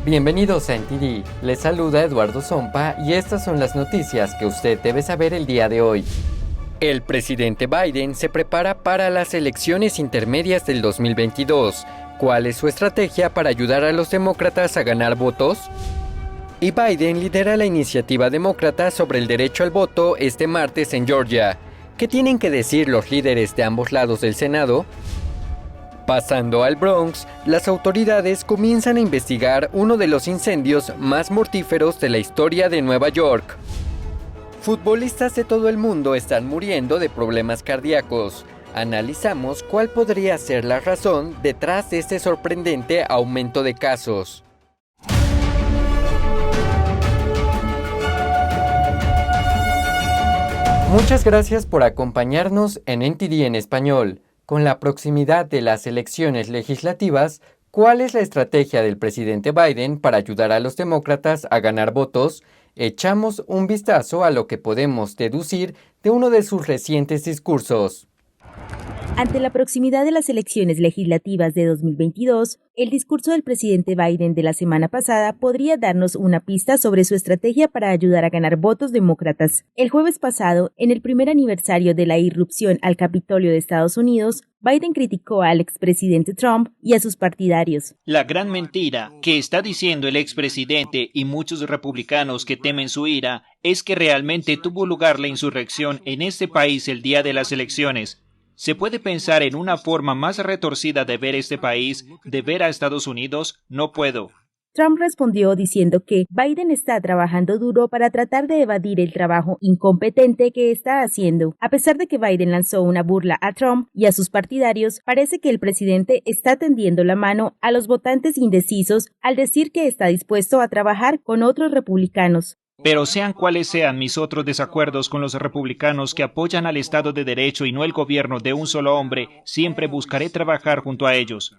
Bienvenidos a NTD, les saluda Eduardo Zompa y estas son las noticias que usted debe saber el día de hoy. El presidente Biden se prepara para las elecciones intermedias del 2022. ¿Cuál es su estrategia para ayudar a los demócratas a ganar votos? Y Biden lidera la iniciativa demócrata sobre el derecho al voto este martes en Georgia. ¿Qué tienen que decir los líderes de ambos lados del Senado? Pasando al Bronx, las autoridades comienzan a investigar uno de los incendios más mortíferos de la historia de Nueva York. Futbolistas de todo el mundo están muriendo de problemas cardíacos. Analizamos cuál podría ser la razón detrás de este sorprendente aumento de casos. Muchas gracias por acompañarnos en NTD en español. Con la proximidad de las elecciones legislativas, ¿cuál es la estrategia del presidente Biden para ayudar a los demócratas a ganar votos? Echamos un vistazo a lo que podemos deducir de uno de sus recientes discursos. Ante la proximidad de las elecciones legislativas de 2022, el discurso del presidente Biden de la semana pasada podría darnos una pista sobre su estrategia para ayudar a ganar votos demócratas. El jueves pasado, en el primer aniversario de la irrupción al Capitolio de Estados Unidos, Biden criticó al expresidente Trump y a sus partidarios. La gran mentira que está diciendo el expresidente y muchos republicanos que temen su ira es que realmente tuvo lugar la insurrección en este país el día de las elecciones. ¿Se puede pensar en una forma más retorcida de ver este país, de ver a Estados Unidos? No puedo. Trump respondió diciendo que Biden está trabajando duro para tratar de evadir el trabajo incompetente que está haciendo. A pesar de que Biden lanzó una burla a Trump y a sus partidarios, parece que el presidente está tendiendo la mano a los votantes indecisos al decir que está dispuesto a trabajar con otros republicanos. Pero sean cuales sean mis otros desacuerdos con los republicanos que apoyan al Estado de Derecho y no el gobierno de un solo hombre, siempre buscaré trabajar junto a ellos.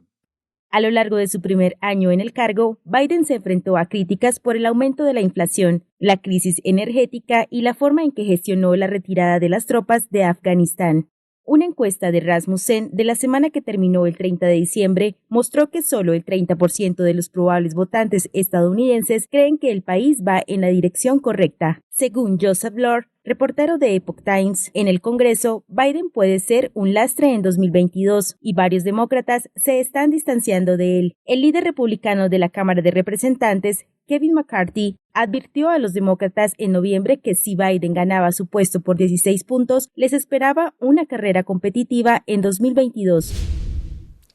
A lo largo de su primer año en el cargo, Biden se enfrentó a críticas por el aumento de la inflación, la crisis energética y la forma en que gestionó la retirada de las tropas de Afganistán. Una encuesta de Rasmussen de la semana que terminó el 30 de diciembre mostró que solo el 30% de los probables votantes estadounidenses creen que el país va en la dirección correcta. Según Joseph Lord, reportero de Epoch Times, en el Congreso, Biden puede ser un lastre en 2022 y varios demócratas se están distanciando de él. El líder republicano de la Cámara de Representantes, Kevin McCarthy, advirtió a los demócratas en noviembre que si Biden ganaba su puesto por 16 puntos, les esperaba una carrera competitiva en 2022.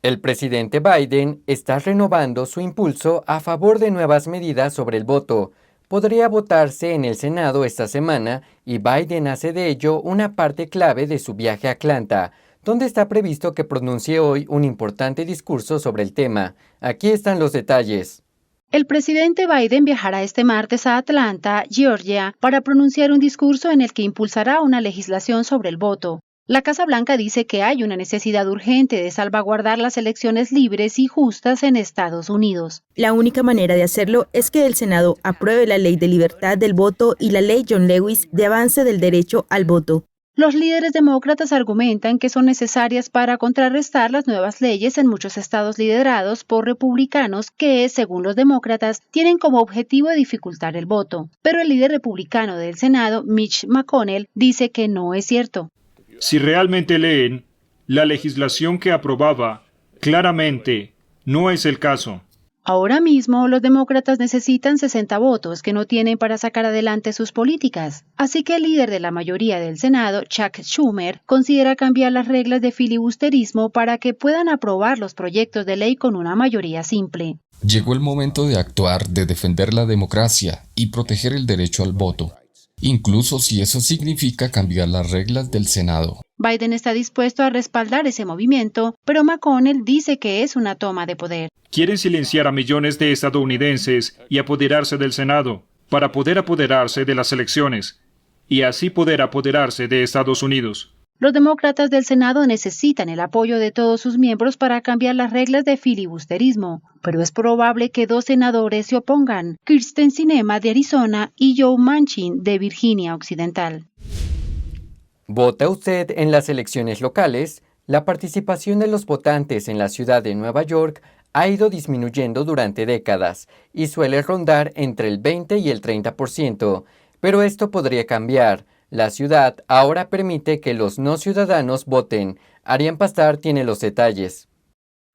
El presidente Biden está renovando su impulso a favor de nuevas medidas sobre el voto. Podría votarse en el Senado esta semana y Biden hace de ello una parte clave de su viaje a Atlanta, donde está previsto que pronuncie hoy un importante discurso sobre el tema. Aquí están los detalles. El presidente Biden viajará este martes a Atlanta, Georgia, para pronunciar un discurso en el que impulsará una legislación sobre el voto. La Casa Blanca dice que hay una necesidad urgente de salvaguardar las elecciones libres y justas en Estados Unidos. La única manera de hacerlo es que el Senado apruebe la Ley de Libertad del Voto y la Ley John Lewis de avance del derecho al voto. Los líderes demócratas argumentan que son necesarias para contrarrestar las nuevas leyes en muchos estados liderados por republicanos que, según los demócratas, tienen como objetivo dificultar el voto. Pero el líder republicano del Senado, Mitch McConnell, dice que no es cierto. Si realmente leen, la legislación que aprobaba, claramente, no es el caso. Ahora mismo, los demócratas necesitan 60 votos que no tienen para sacar adelante sus políticas. Así que el líder de la mayoría del Senado, Chuck Schumer, considera cambiar las reglas de filibusterismo para que puedan aprobar los proyectos de ley con una mayoría simple. Llegó el momento de actuar, de defender la democracia y proteger el derecho al voto, incluso si eso significa cambiar las reglas del Senado. Biden está dispuesto a respaldar ese movimiento, pero McConnell dice que es una toma de poder. Quieren silenciar a millones de estadounidenses y apoderarse del Senado, para poder apoderarse de las elecciones, y así poder apoderarse de Estados Unidos. Los demócratas del Senado necesitan el apoyo de todos sus miembros para cambiar las reglas de filibusterismo, pero es probable que 2 senadores se opongan, Kyrsten Sinema de Arizona y Joe Manchin de Virginia Occidental. ¿Vota usted en las elecciones locales? La participación de los votantes en la ciudad de Nueva York ha ido disminuyendo durante décadas y suele rondar entre el 20 y el 30%, pero esto podría cambiar. La ciudad ahora permite que los no ciudadanos voten. Arián Pastar tiene los detalles.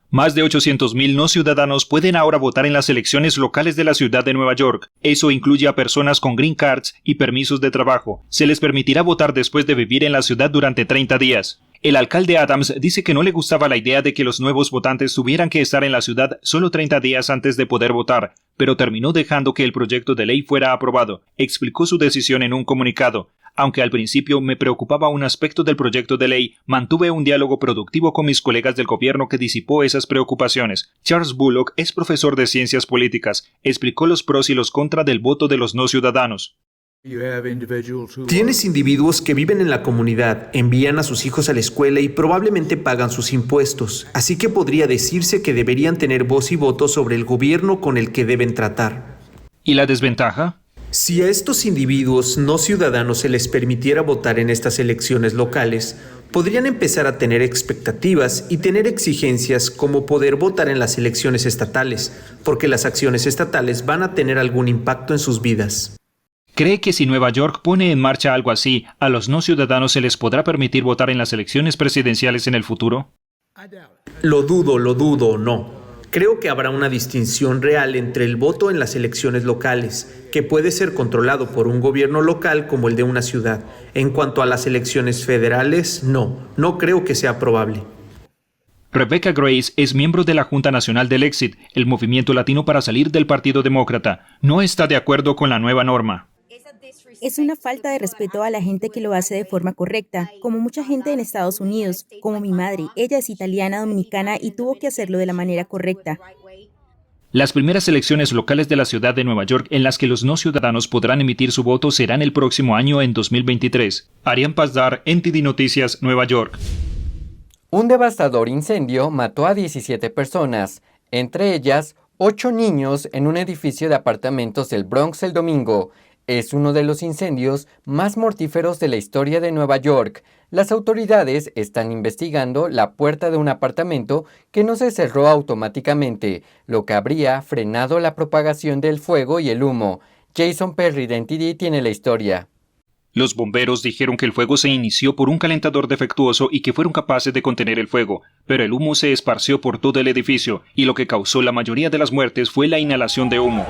Más de 800.000 no ciudadanos pueden ahora votar en las elecciones locales de la ciudad de Nueva York. Eso incluye a personas con green cards y permisos de trabajo. Se les permitirá votar después de vivir en la ciudad durante 30 días. El alcalde Adams dice que no le gustaba la idea de que los nuevos votantes tuvieran que estar en la ciudad solo 30 días antes de poder votar, pero terminó dejando que el proyecto de ley fuera aprobado. Explicó su decisión en un comunicado. Aunque al principio me preocupaba un aspecto del proyecto de ley, mantuve un diálogo productivo con mis colegas del gobierno que disipó esas preocupaciones. Charles Bullock es profesor de ciencias políticas. Explicó los pros y los contras del voto de los no ciudadanos. Tienes individuos que viven en la comunidad, envían a sus hijos a la escuela y probablemente pagan sus impuestos, así que podría decirse que deberían tener voz y voto sobre el gobierno con el que deben tratar. ¿Y la desventaja? Si a estos individuos no ciudadanos se les permitiera votar en estas elecciones locales, podrían empezar a tener expectativas y tener exigencias como poder votar en las elecciones estatales, porque las acciones estatales van a tener algún impacto en sus vidas. ¿Cree que si Nueva York pone en marcha algo así, a los no ciudadanos se les podrá permitir votar en las elecciones presidenciales en el futuro? Lo dudo, no. Creo que habrá una distinción real entre el voto en las elecciones locales, que puede ser controlado por un gobierno local como el de una ciudad. En cuanto a las elecciones federales, no creo que sea probable. Rebecca Grace es miembro de la Junta Nacional del Exit, el movimiento latino para salir del Partido Demócrata. No está de acuerdo con la nueva norma. Es una falta de respeto a la gente que lo hace de forma correcta, como mucha gente en Estados Unidos, como mi madre. Ella es italiana dominicana y tuvo que hacerlo de la manera correcta. Las primeras elecciones locales de la ciudad de Nueva York en las que los no ciudadanos podrán emitir su voto serán el próximo año en 2023. Arián Pastar, NTD Noticias, Nueva York. Un devastador incendio mató a 17 personas, entre ellas 8 niños en un edificio de apartamentos del Bronx el domingo. Es uno de los incendios más mortíferos de la historia de Nueva York. Las autoridades están investigando la puerta de un apartamento que no se cerró automáticamente, lo que habría frenado la propagación del fuego y el humo. Jason Perry de NTD tiene la historia. Los bomberos dijeron que el fuego se inició por un calentador defectuoso y que fueron capaces de contener el fuego, pero el humo se esparció por todo el edificio y lo que causó la mayoría de las muertes fue la inhalación de humo.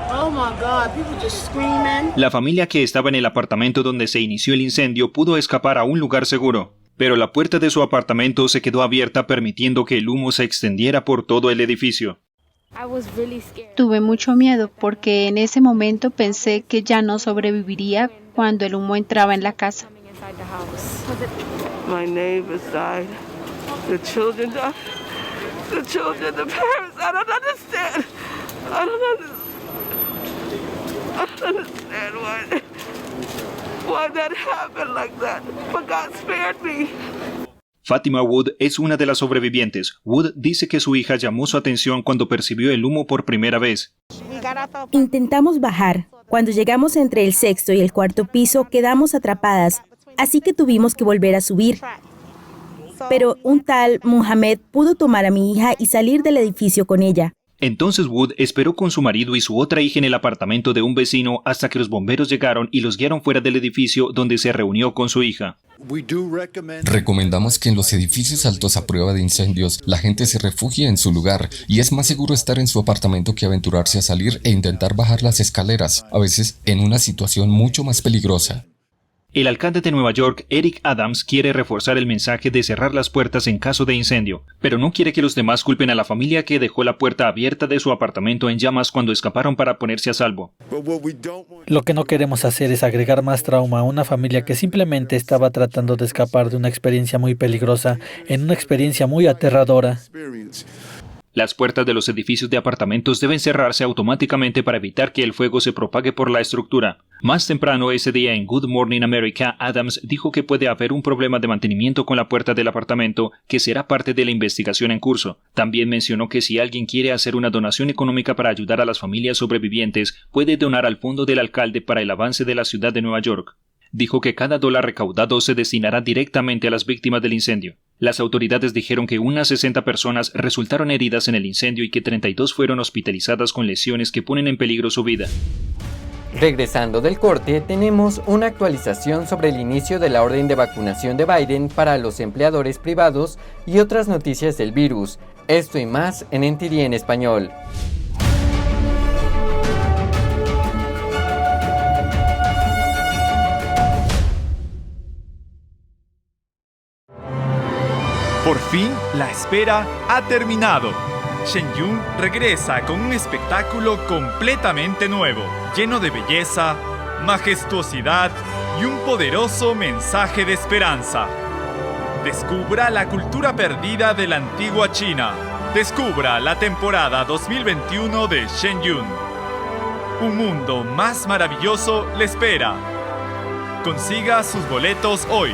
La familia que estaba en el apartamento donde se inició el incendio pudo escapar a un lugar seguro, pero la puerta de su apartamento se quedó abierta permitiendo que el humo se extendiera por todo el edificio. Tuve mucho miedo porque en ese momento pensé que ya no sobreviviría cuando el humo entraba en la casa. My neighbors died. The children died. The children, the parents. I don't understand. I don't understand why that happened like that. But God spared me. Fatima Wood es una de las sobrevivientes. Wood dice que su hija llamó su atención cuando percibió el humo por primera vez. Intentamos bajar. Cuando llegamos entre el sexto y el cuarto piso, quedamos atrapadas, así que tuvimos que volver a subir. Pero un tal Muhammad pudo tomar a mi hija y salir del edificio con ella. Entonces Wood esperó con su marido y su otra hija en el apartamento de un vecino hasta que los bomberos llegaron y los guiaron fuera del edificio donde se reunió con su hija. Recomendamos que en los edificios altos a prueba de incendios la gente se refugie en su lugar y es más seguro estar en su apartamento que aventurarse a salir e intentar bajar las escaleras, a veces en una situación mucho más peligrosa. El alcalde de Nueva York, Eric Adams, quiere reforzar el mensaje de cerrar las puertas en caso de incendio, pero no quiere que los demás culpen a la familia que dejó la puerta abierta de su apartamento en llamas cuando escaparon para ponerse a salvo. Lo que no queremos hacer es agregar más trauma a una familia que simplemente estaba tratando de escapar de una experiencia muy peligrosa en una experiencia muy aterradora. Las puertas de los edificios de apartamentos deben cerrarse automáticamente para evitar que el fuego se propague por la estructura. Más temprano ese día en Good Morning America, Adams dijo que puede haber un problema de mantenimiento con la puerta del apartamento que será parte de la investigación en curso. También mencionó que si alguien quiere hacer una donación económica para ayudar a las familias sobrevivientes, puede donar al fondo del alcalde para el avance de la ciudad de Nueva York. Dijo que cada dólar recaudado se destinará directamente a las víctimas del incendio. Las autoridades dijeron que unas 60 personas resultaron heridas en el incendio y que 32 fueron hospitalizadas con lesiones que ponen en peligro su vida. Regresando del corte, tenemos una actualización sobre el inicio de la orden de vacunación de Biden para los empleadores privados y otras noticias del virus. Esto y más en NTD en español. Por fin, la espera ha terminado. Shenyun regresa con un espectáculo completamente nuevo, lleno de belleza, majestuosidad y un poderoso mensaje de esperanza. Descubra la cultura perdida de la antigua China. Descubra la temporada 2021 de Shenyun. Un mundo más maravilloso le espera. Consiga sus boletos hoy.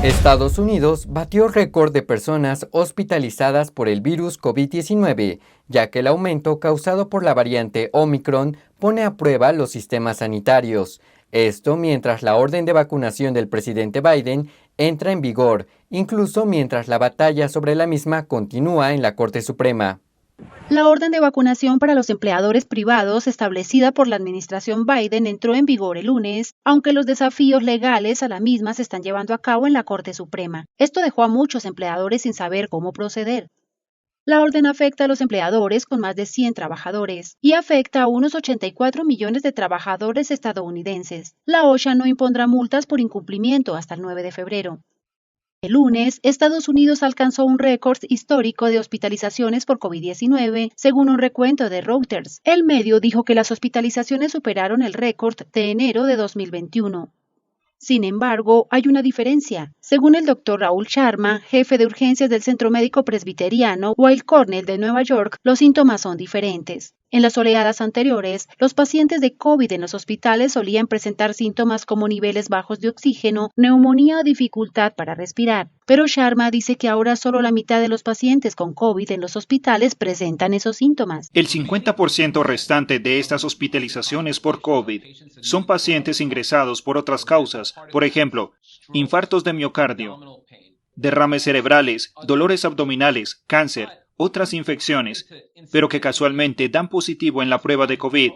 Estados Unidos batió récord de personas hospitalizadas por el virus COVID-19, ya que el aumento causado por la variante Omicron pone a prueba los sistemas sanitarios. Esto mientras la orden de vacunación del presidente Biden entra en vigor, incluso mientras la batalla sobre la misma continúa en la Corte Suprema. La orden de vacunación para los empleadores privados establecida por la administración Biden entró en vigor el lunes, aunque los desafíos legales a la misma se están llevando a cabo en la Corte Suprema. Esto dejó a muchos empleadores sin saber cómo proceder. La orden afecta a los empleadores con más de 100 trabajadores y afecta a unos 84 millones de trabajadores estadounidenses. La OSHA no impondrá multas por incumplimiento hasta el 9 de febrero. El lunes, Estados Unidos alcanzó un récord histórico de hospitalizaciones por COVID-19, según un recuento de Reuters. El medio dijo que las hospitalizaciones superaron el récord de enero de 2021. Sin embargo, hay una diferencia. Según el doctor Raúl Sharma, jefe de urgencias del Centro Médico Presbiteriano Weill Cornell de Nueva York, los síntomas son diferentes. En las oleadas anteriores, los pacientes de COVID en los hospitales solían presentar síntomas como niveles bajos de oxígeno, neumonía o dificultad para respirar. Pero Sharma dice que ahora solo la mitad de los pacientes con COVID en los hospitales presentan esos síntomas. El 50% restante de estas hospitalizaciones por COVID son pacientes ingresados por otras causas, por ejemplo, infartos de miocardio, derrames cerebrales, dolores abdominales, cáncer, otras infecciones, pero que casualmente dan positivo en la prueba de COVID,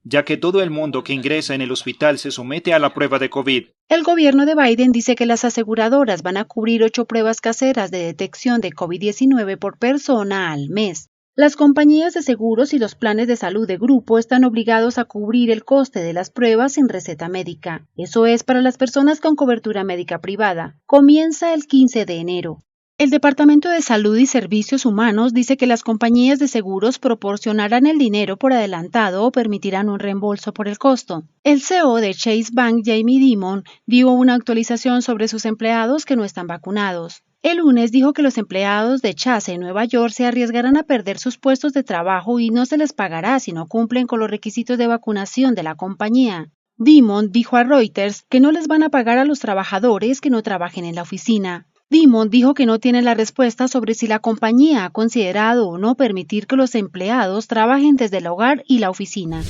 ya que todo el mundo que ingresa en el hospital se somete a la prueba de COVID. El gobierno de Biden dice que las aseguradoras van a cubrir 8 pruebas caseras de detección de COVID-19 por persona al mes. Las compañías de seguros y los planes de salud de grupo están obligados a cubrir el coste de las pruebas sin receta médica. Eso es para las personas con cobertura médica privada. Comienza el 15 de enero. El Departamento de Salud y Servicios Humanos dice que las compañías de seguros proporcionarán el dinero por adelantado o permitirán un reembolso por el costo. El CEO de Chase Bank, Jamie Dimon, dio una actualización sobre sus empleados que no están vacunados. El lunes dijo que los empleados de Chase en Nueva York se arriesgarán a perder sus puestos de trabajo y no se les pagará si no cumplen con los requisitos de vacunación de la compañía. Dimon dijo a Reuters que no les van a pagar a los trabajadores que no trabajen en la oficina. Dimon dijo que no tiene la respuesta sobre si la compañía ha considerado o no permitir que los empleados trabajen desde el hogar y la oficina.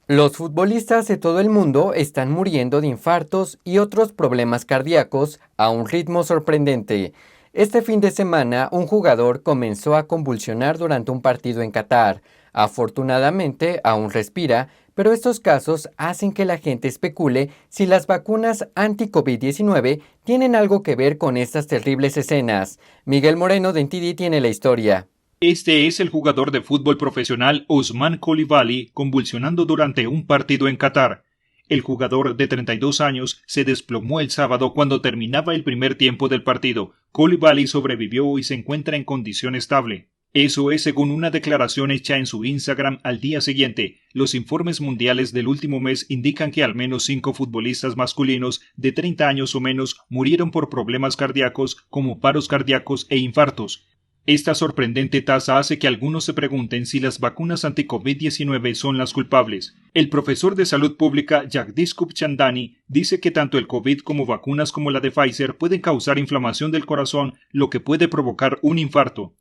Los futbolistas de todo el mundo están muriendo de infartos y otros problemas cardíacos a un ritmo sorprendente. Este fin de semana, un jugador comenzó a convulsionar durante un partido en Qatar. Afortunadamente, aún respira, pero estos casos hacen que la gente especule si las vacunas anti-COVID-19 tienen algo que ver con estas terribles escenas. Miguel Moreno de NTD tiene la historia. Este es el jugador de fútbol profesional Ousmane Coulibaly convulsionando durante un partido en Qatar. El jugador de 32 años se desplomó el sábado cuando terminaba el primer tiempo del partido. Coulibaly sobrevivió y se encuentra en condición estable. Eso es según una declaración hecha en su Instagram al día siguiente. Los informes mundiales del último mes indican que al menos 5 futbolistas masculinos de 30 años o menos murieron por problemas cardíacos como paros cardíacos e infartos. Esta sorprendente tasa hace que algunos se pregunten si las vacunas anti-COVID-19 son las culpables. El profesor de salud pública Jagdish Khubchandani dice que tanto el COVID como vacunas como la de Pfizer pueden causar inflamación del corazón, lo que puede provocar un infarto.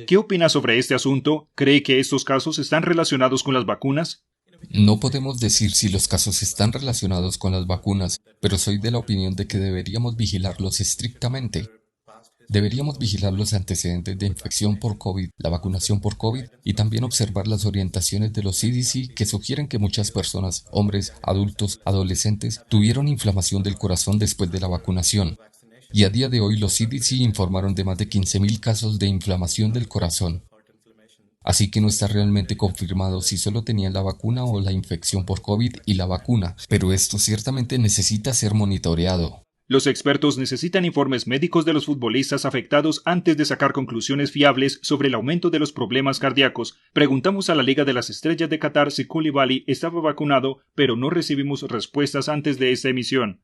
¿Qué opina sobre este asunto? ¿Cree que estos casos están relacionados con las vacunas? No podemos decir si los casos están relacionados con las vacunas, pero soy de la opinión de que deberíamos vigilarlos estrictamente. Deberíamos vigilar los antecedentes de infección por COVID, la vacunación por COVID y también observar las orientaciones de los CDC que sugieren que muchas personas, hombres, adultos, adolescentes, tuvieron inflamación del corazón después de la vacunación. Y a día de hoy los CDC informaron de más de 15.000 casos de inflamación del corazón. Así que no está realmente confirmado si solo tenían la vacuna o la infección por COVID y la vacuna, pero esto ciertamente necesita ser monitoreado. Los expertos necesitan informes médicos de los futbolistas afectados antes de sacar conclusiones fiables sobre el aumento de los problemas cardíacos. Preguntamos a la Liga de las Estrellas de Qatar si Koulibaly estaba vacunado, pero no recibimos respuestas antes de esta emisión.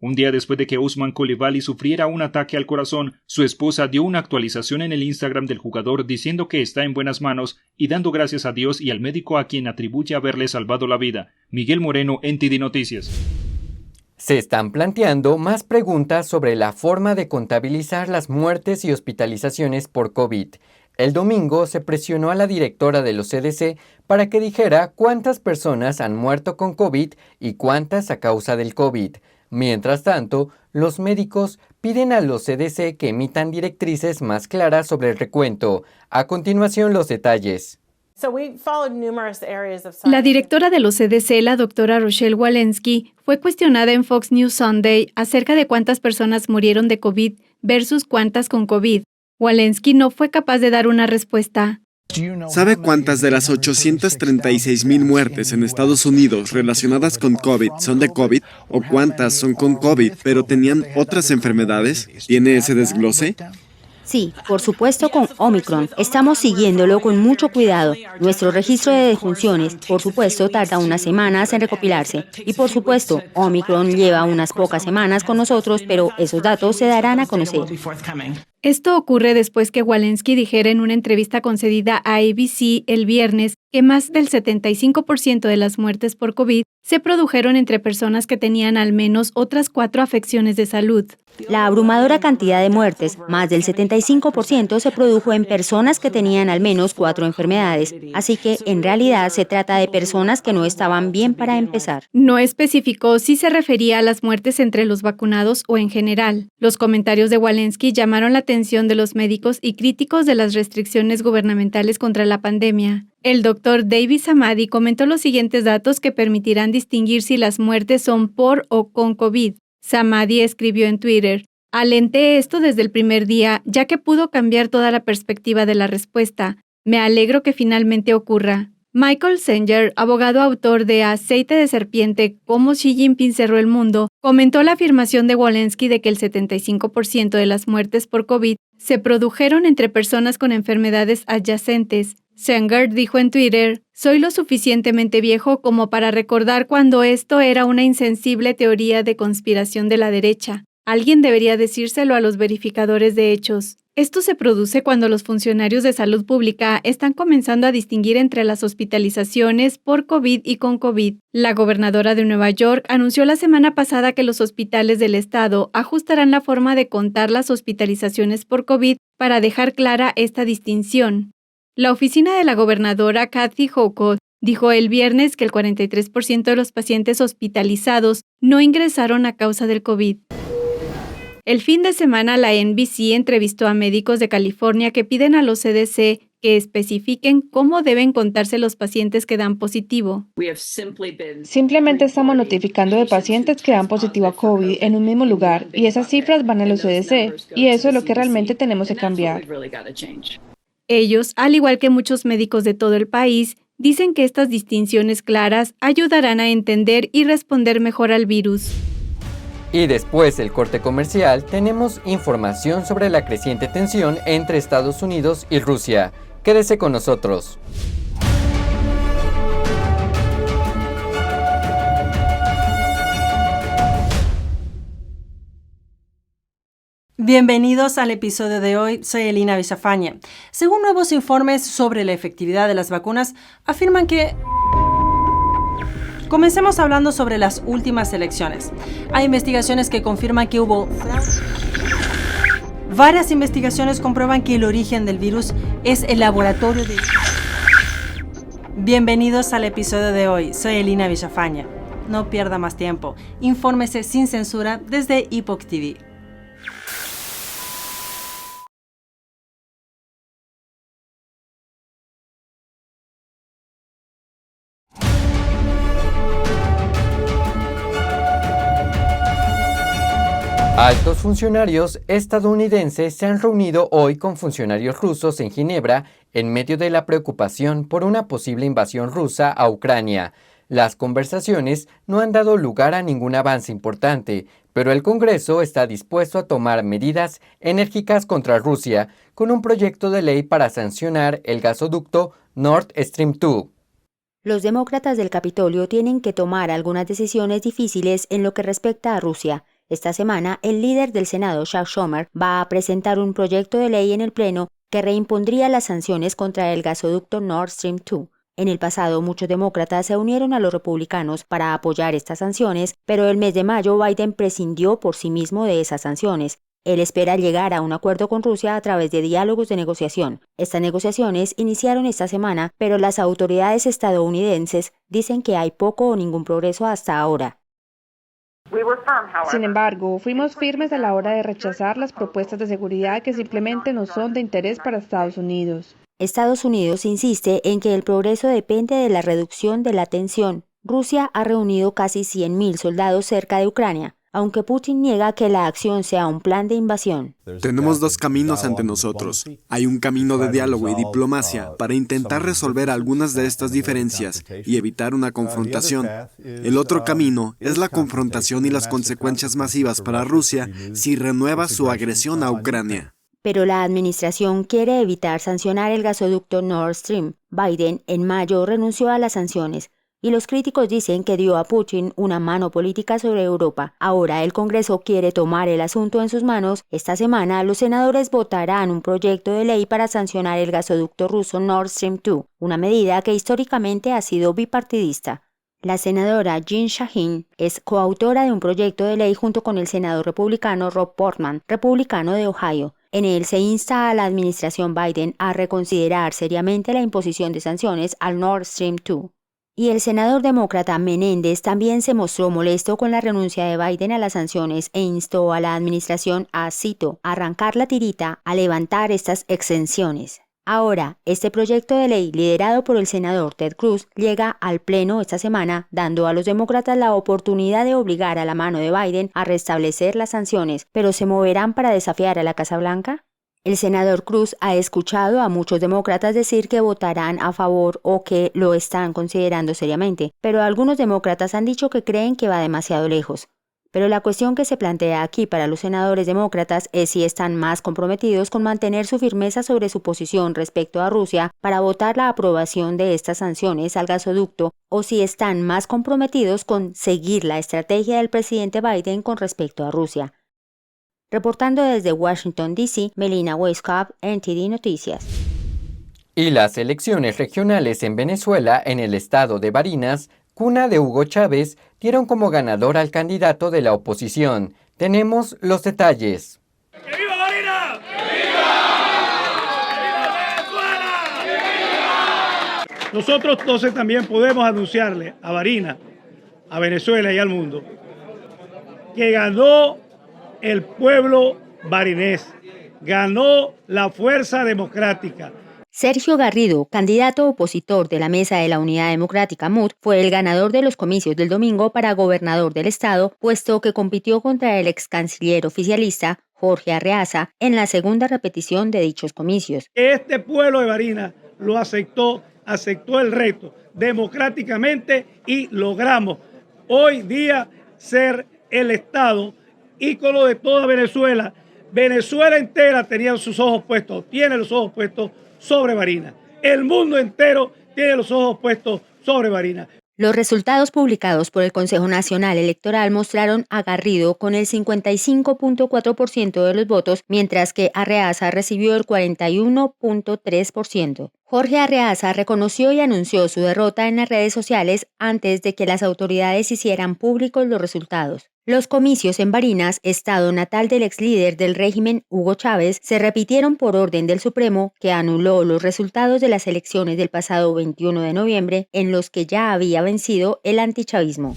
Un día después de que Ousmane Coulibaly sufriera un ataque al corazón, su esposa dio una actualización en el Instagram del jugador diciendo que está en buenas manos y dando gracias a Dios y al médico a quien atribuye haberle salvado la vida. Miguel Moreno, NTD Noticias. Se están planteando más preguntas sobre la forma de contabilizar las muertes y hospitalizaciones por COVID. El domingo se presionó a la directora de los CDC para que dijera cuántas personas han muerto con COVID y cuántas a causa del COVID. Mientras tanto, los médicos piden a los CDC que emitan directrices más claras sobre el recuento. A continuación, los detalles. La directora de los CDC, la doctora Rochelle Walensky, fue cuestionada en Fox News Sunday acerca de cuántas personas murieron de COVID versus cuántas con COVID. Walensky no fue capaz de dar una respuesta. ¿Sabe cuántas de las 836,000 muertes en Estados Unidos relacionadas con COVID son de COVID? ¿O cuántas son con COVID pero tenían otras enfermedades? ¿Tiene ese desglose? Sí, por supuesto con Omicron. Estamos siguiéndolo con mucho cuidado. Nuestro registro de defunciones, por supuesto, tarda unas semanas en recopilarse. Y por supuesto, Omicron lleva unas pocas semanas con nosotros, pero esos datos se darán a conocer. Esto ocurre después que Walensky dijera en una entrevista concedida a ABC el viernes que más del 75% de las muertes por COVID se produjeron entre personas que tenían al menos otras 4 afecciones de salud. La abrumadora cantidad de muertes, más del 75%, se produjo en personas que tenían al menos 4 enfermedades, así que en realidad se trata de personas que no estaban bien para empezar. No especificó si se refería a las muertes entre los vacunados o en general. Los comentarios de Walensky llamaron la atención de los médicos y críticos de las restricciones gubernamentales contra la pandemia. El doctor David Samadi comentó los siguientes datos que permitirán distinguir si las muertes son por o con COVID. Samadi escribió en Twitter: "Alenté esto desde el primer día, ya que pudo cambiar toda la perspectiva de la respuesta. Me alegro que finalmente ocurra". Michael Senger, abogado autor de Aceite de Serpiente, cómo Xi Jinping cerró el mundo, comentó la afirmación de Walensky de que el 75% de las muertes por COVID se produjeron entre personas con enfermedades adyacentes. Senger dijo en Twitter: "Soy lo suficientemente viejo como para recordar cuando esto era una insensible teoría de conspiración de la derecha. Alguien debería decírselo a los verificadores de hechos". Esto se produce cuando los funcionarios de salud pública están comenzando a distinguir entre las hospitalizaciones por COVID y con COVID. La gobernadora de Nueva York anunció la semana pasada que los hospitales del estado ajustarán la forma de contar las hospitalizaciones por COVID para dejar clara esta distinción. La oficina de la gobernadora Kathy Hochul dijo el viernes que el 43% de los pacientes hospitalizados no ingresaron a causa del COVID. El fin de semana, la NBC entrevistó a médicos de California que piden a los CDC que especifiquen cómo deben contarse los pacientes que dan positivo. Simplemente estamos notificando de pacientes que dan positivo a COVID en un mismo lugar y esas cifras van a los CDC y eso es lo que realmente tenemos que cambiar. Ellos, al igual que muchos médicos de todo el país, dicen que estas distinciones claras ayudarán a entender y responder mejor al virus. Y después del corte comercial, tenemos información sobre la creciente tensión entre Estados Unidos y Rusia. Quédese con nosotros. Bienvenidos al episodio de hoy, soy Elina Villafañe. Según nuevos informes sobre la efectividad de las vacunas, afirman que... Comencemos hablando sobre las últimas elecciones. Hay investigaciones que confirman que hubo Varias investigaciones comprueban que el origen del virus es el laboratorio de... Bienvenidos al episodio de hoy. Soy Elina Villafaña. No pierda más tiempo. Infórmese sin censura desde Epoch TV. Altos funcionarios estadounidenses se han reunido hoy con funcionarios rusos en Ginebra en medio de la preocupación por una posible invasión rusa a Ucrania. Las conversaciones no han dado lugar a ningún avance importante, pero el Congreso está dispuesto a tomar medidas enérgicas contra Rusia con un proyecto de ley para sancionar el gasoducto Nord Stream 2. Los demócratas del Capitolio tienen que tomar algunas decisiones difíciles en lo que respecta a Rusia. Esta semana, el líder del Senado, Chuck Schumer, va a presentar un proyecto de ley en el Pleno que reimpondría las sanciones contra el gasoducto Nord Stream 2. En el pasado, muchos demócratas se unieron a los republicanos para apoyar estas sanciones, pero el mes de mayo Biden prescindió por sí mismo de esas sanciones. Él espera llegar a un acuerdo con Rusia a través de diálogos de negociación. Estas negociaciones iniciaron esta semana, pero las autoridades estadounidenses dicen que hay poco o ningún progreso hasta ahora. Sin embargo, fuimos firmes a la hora de rechazar las propuestas de seguridad que simplemente no son de interés para Estados Unidos. Estados Unidos insiste en que el progreso depende de la reducción de la tensión. Rusia ha reunido casi 100.000 soldados cerca de Ucrania, aunque Putin niega que la acción sea un plan de invasión. Tenemos dos caminos ante nosotros. Hay un camino de diálogo y diplomacia para intentar resolver algunas de estas diferencias y evitar una confrontación. El otro camino es la confrontación y las consecuencias masivas para Rusia si renueva su agresión a Ucrania. Pero la administración quiere evitar sancionar el gasoducto Nord Stream. Biden en mayo renunció a las sanciones, y los críticos dicen que dio a Putin una mano política sobre Europa. Ahora el Congreso quiere tomar el asunto en sus manos. Esta semana los senadores votarán un proyecto de ley para sancionar el gasoducto ruso Nord Stream 2, una medida que históricamente ha sido bipartidista. La senadora Jean Shaheen es coautora de un proyecto de ley junto con el senador republicano Rob Portman, republicano de Ohio. En él se insta a la administración Biden a reconsiderar seriamente la imposición de sanciones al Nord Stream 2. Y el senador demócrata Menéndez también se mostró molesto con la renuncia de Biden a las sanciones e instó a la administración a, cito, arrancar la tirita, a levantar estas exenciones. Ahora, este proyecto de ley, liderado por el senador Ted Cruz, llega al Pleno esta semana, dando a los demócratas la oportunidad de obligar a la mano de Biden a restablecer las sanciones, pero ¿se moverán para desafiar a la Casa Blanca? El senador Cruz ha escuchado a muchos demócratas decir que votarán a favor o que lo están considerando seriamente, pero algunos demócratas han dicho que creen que va demasiado lejos. Pero la cuestión que se plantea aquí para los senadores demócratas es si están más comprometidos con mantener su firmeza sobre su posición respecto a Rusia para votar la aprobación de estas sanciones al gasoducto o si están más comprometidos con seguir la estrategia del presidente Biden con respecto a Rusia. Reportando desde Washington, D.C., Melina Weisskopf, NTD Noticias. Y las elecciones regionales en Venezuela, en el estado de Barinas, cuna de Hugo Chávez, dieron como ganador al candidato de la oposición. Tenemos los detalles. ¡Que viva Barinas! ¡Que viva! ¡Que viva Venezuela! Nosotros entonces también podemos anunciarle a Barinas, a Venezuela y al mundo que ganó el pueblo barinés, ganó la fuerza democrática. Sergio Garrido, candidato opositor de la Mesa de la Unidad Democrática MUD, fue el ganador de los comicios del domingo para gobernador del estado, puesto que compitió contra el ex canciller oficialista Jorge Arreaza en la segunda repetición de dichos comicios. Este pueblo de Barinas lo aceptó el reto democráticamente y logramos hoy día ser el estado ícono de toda Venezuela. Venezuela entera tiene los ojos puestos sobre Barinas. El mundo entero tiene los ojos puestos sobre Barinas. Los resultados publicados por el Consejo Nacional Electoral mostraron a Garrido con el 55.4% de los votos, mientras que Arreaza recibió el 41.3%. Jorge Arreaza reconoció y anunció su derrota en las redes sociales antes de que las autoridades hicieran públicos los resultados. Los comicios en Barinas, estado natal del ex líder del régimen Hugo Chávez, se repitieron por orden del Supremo, que anuló los resultados de las elecciones del pasado 21 de noviembre, en los que ya había vencido el antichavismo.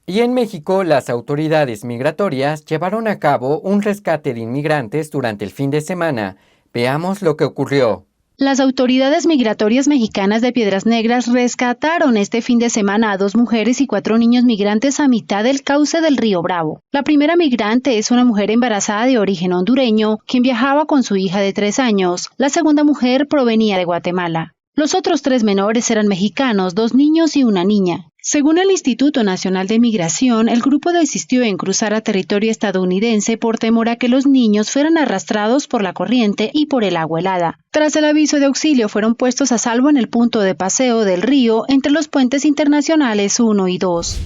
Y en México, las autoridades migratorias llevaron a cabo un rescate de inmigrantes durante el fin de semana. Veamos lo que ocurrió. Las autoridades migratorias mexicanas de Piedras Negras rescataron este fin de semana a 2 mujeres y 4 niños migrantes a mitad del cauce del río Bravo. La primera migrante es una mujer embarazada de origen hondureño, quien viajaba con su hija de 3 años. La segunda mujer provenía de Guatemala. Los otros 3 menores eran mexicanos, 2 niños y una niña. Según el Instituto Nacional de Migración, el grupo desistió en cruzar a territorio estadounidense por temor a que los niños fueran arrastrados por la corriente y por el agua helada. Tras el aviso de auxilio, fueron puestos a salvo en el punto de paseo del río entre los puentes internacionales 1 y 2.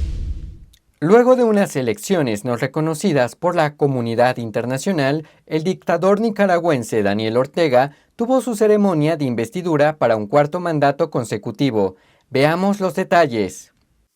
Luego de unas elecciones no reconocidas por la comunidad internacional, el dictador nicaragüense Daniel Ortega tuvo su ceremonia de investidura para un 4º mandato consecutivo. Veamos los detalles.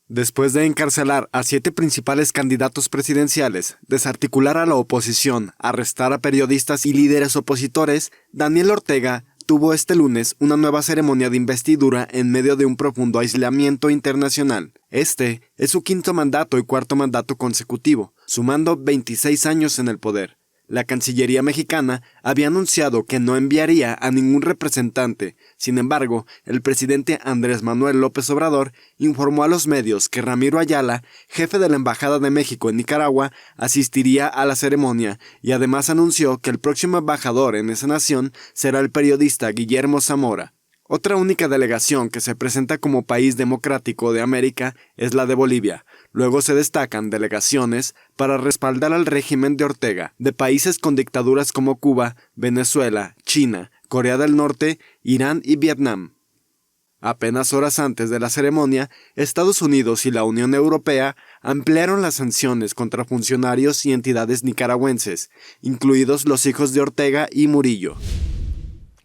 Después de encarcelar a 7 principales candidatos presidenciales, desarticular a la oposición, arrestar a periodistas y líderes opositores, Daniel Ortega tuvo este lunes una nueva ceremonia de investidura en medio de un profundo aislamiento internacional. Este es su 5º mandato y 4º mandato consecutivo, sumando 26 años en el poder. La Cancillería mexicana había anunciado que no enviaría a ningún representante. Sin embargo, el presidente Andrés Manuel López Obrador informó a los medios que Ramiro Ayala, jefe de la Embajada de México en Nicaragua, asistiría a la ceremonia y además anunció que el próximo embajador en esa nación será el periodista Guillermo Zamora. Otra única delegación que se presenta como país democrático de América es la de Bolivia. Luego se destacan delegaciones para respaldar al régimen de Ortega, de países con dictaduras como Cuba, Venezuela, China, Corea del Norte, Irán y Vietnam. Apenas horas antes de la ceremonia, Estados Unidos y la Unión Europea ampliaron las sanciones contra funcionarios y entidades nicaragüenses, incluidos los hijos de Ortega y Murillo.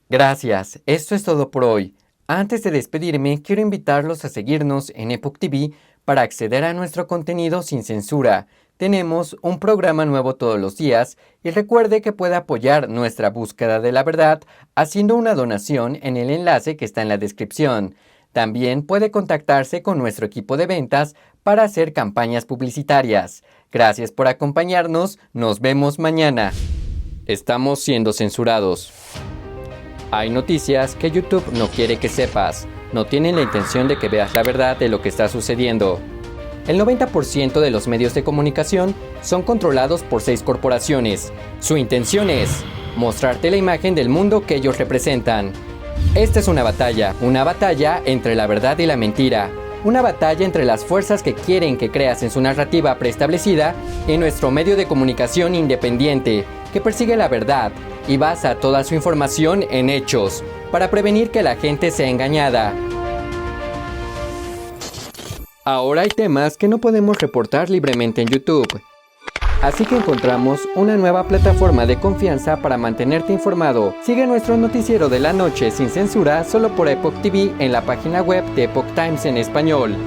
Gracias, esto es todo por hoy. Antes de despedirme, quiero invitarlos a seguirnos en Epoch TV para acceder a nuestro contenido sin censura. Tenemos un programa nuevo todos los días y recuerde que puede apoyar nuestra búsqueda de la verdad haciendo una donación en el enlace que está en la descripción. También puede contactarse con nuestro equipo de ventas para hacer campañas publicitarias. Gracias por acompañarnos, nos vemos mañana. Estamos siendo censurados. Hay noticias que YouTube no quiere que sepas. No tienen la intención de que veas la verdad de lo que está sucediendo. El 90% de los medios de comunicación son controlados por 6 corporaciones. Su intención es mostrarte la imagen del mundo que ellos representan. Esta es una batalla entre la verdad y la mentira. Una batalla entre las fuerzas que quieren que creas en su narrativa preestablecida y nuestro medio de comunicación independiente, que persigue la verdad y basa toda su información en hechos, para prevenir que la gente sea engañada. Ahora hay temas que no podemos reportar libremente en YouTube. Así que encontramos una nueva plataforma de confianza para mantenerte informado. Sigue nuestro noticiero de la noche sin censura solo por Epoch TV en la página web de Epoch Times en español.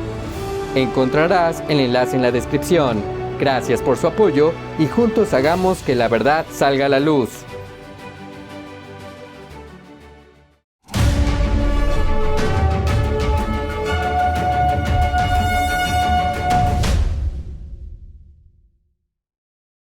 Encontrarás el enlace en la descripción. Gracias por su apoyo y juntos hagamos que la verdad salga a la luz.